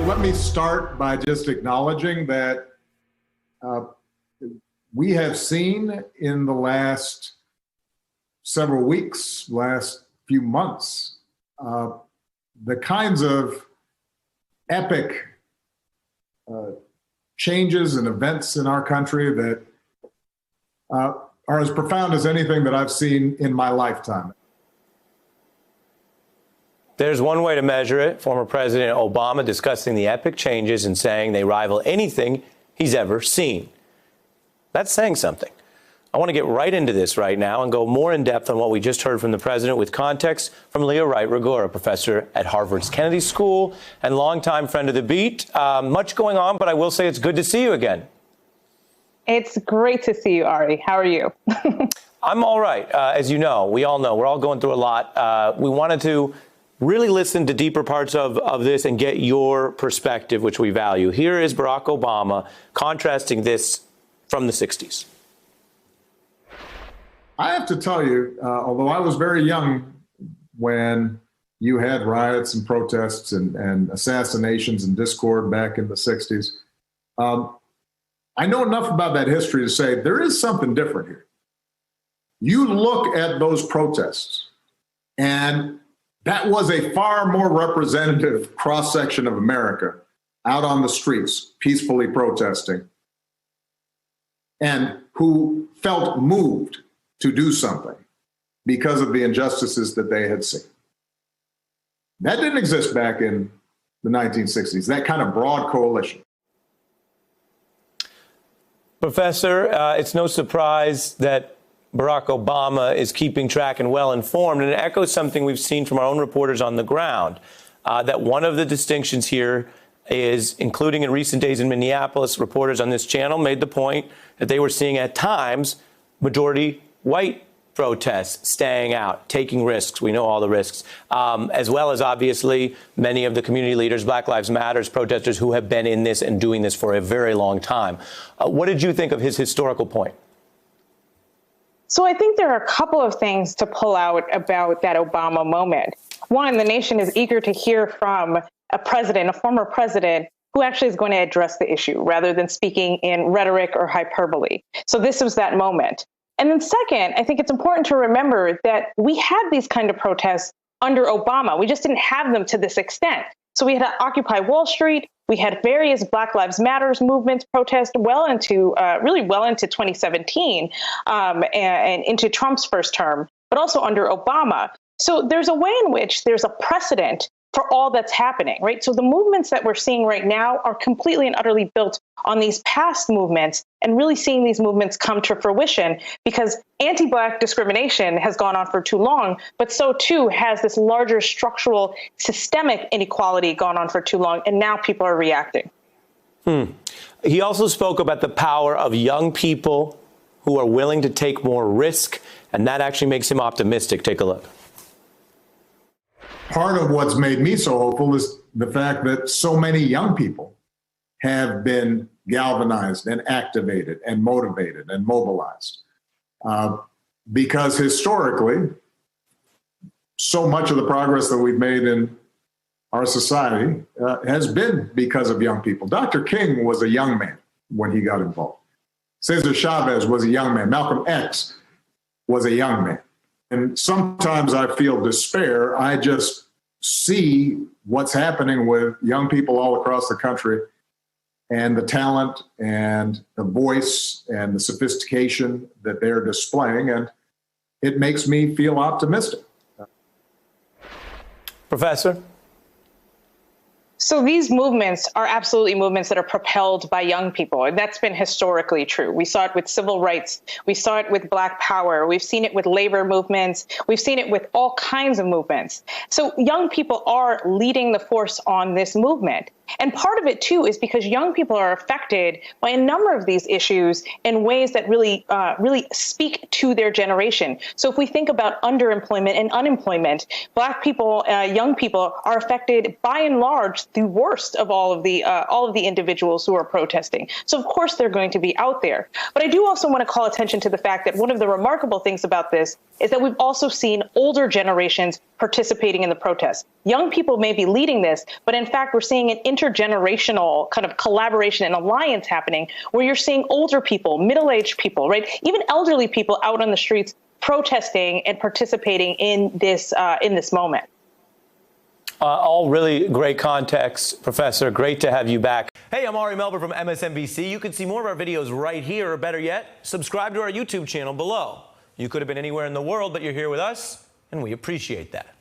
let me start by just acknowledging that we have seen in the last several weeks, last few months, the kinds of epic changes and events in our country that are as profound as anything that I've seen in my lifetime. There's one way to measure it. Former President Obama discussing the epic changes and saying they rival anything he's ever seen. That's saying something. I want to get right into this right now and go more in depth on what we just heard from the president with context from Leah Wright Rigueur, professor at Harvard's Kennedy School and longtime friend of the beat. Much going on, but I will say it's good to see you again. It's great to see you, Ari. How are you? I'm all right. As you know, we all know, we're all going through a lot. We wanted to really listen to deeper parts of this and get your perspective, which we value. Here is Barack Obama contrasting this from the 60s. I have to tell you, although I was very young when you had riots and protests and assassinations and discord back in the 60s, I know enough about that history to say there is something different here. You look at those protests, and that was a far more representative cross-section of America out on the streets, peacefully protesting, and who felt moved to do something because of the injustices that they had seen. That didn't exist back in the 1960s, that kind of broad coalition. Professor, it's no surprise that Barack Obama is keeping track and well informed, and it echoes something we've seen from our own reporters on the ground, that one of the distinctions here is, including in recent days in Minneapolis, reporters on this channel made the point that they were seeing at times majority white protests staying out, taking risks. We know all the risks, as well as obviously many of the community leaders, Black Lives Matters protesters who have been in this and doing this for a very long time. What did you think of his historical point? So I think there are a couple of things to pull out about that Obama moment. One, the nation is eager to hear from a president, a former president, who actually is going to address the issue rather than speaking in rhetoric or hyperbole. So this was that moment. And then second, I think it's important to remember that we had these kind of protests under Obama. We just didn't have them to this extent. So we had Occupy Wall Street. We had various Black Lives Matters movements protest really well into 2017 and into Trump's first term, but also under Obama. So there's a way in which there's a precedent for all that's happening, right? So the movements that we're seeing right now are completely and utterly built on these past movements and really seeing these movements come to fruition because anti-Black discrimination has gone on for too long, but so too has this larger structural systemic inequality gone on for too long, and now people are reacting. He also spoke about the power of young people who are willing to take more risk, and that actually makes him optimistic. Take a look. Part of what's made me so hopeful is the fact that so many young people have been galvanized and activated and motivated and mobilized. Because historically, so much of the progress that we've made in our society has been because of young people. Dr. King was a young man when he got involved. Cesar Chavez was a young man. Malcolm X was a young man. And sometimes I feel despair. I just see what's happening with young people all across the country and the talent and the voice and the sophistication that they're displaying. And it makes me feel optimistic. Professor? So these movements are absolutely movements that are propelled by young people, and that's been historically true. We saw it with civil rights. We saw it with Black Power. We've seen it with labor movements. We've seen it with all kinds of movements. So young people are leading the force on this movement. And part of it, too, is because young people are affected by a number of these issues in ways that really speak to their generation. So if we think about underemployment and unemployment, Black people, young people are affected by and large the worst of all of the individuals who are protesting. So, of course, they're going to be out there. But I do also want to call attention to the fact that one of the remarkable things about this is that we've also seen older generations participating in the protests. Young people may be leading this, but in fact, we're seeing an intergenerational kind of collaboration and alliance happening, where you're seeing older people, middle-aged people, right, even elderly people out on the streets protesting and participating in this moment. All really great context, Professor. Great to have you back. Hey, I'm Ari Melber from MSNBC. You can see more of our videos right here, or better yet, subscribe to our YouTube channel below. You could have been anywhere in the world, but you're here with us, and we appreciate that.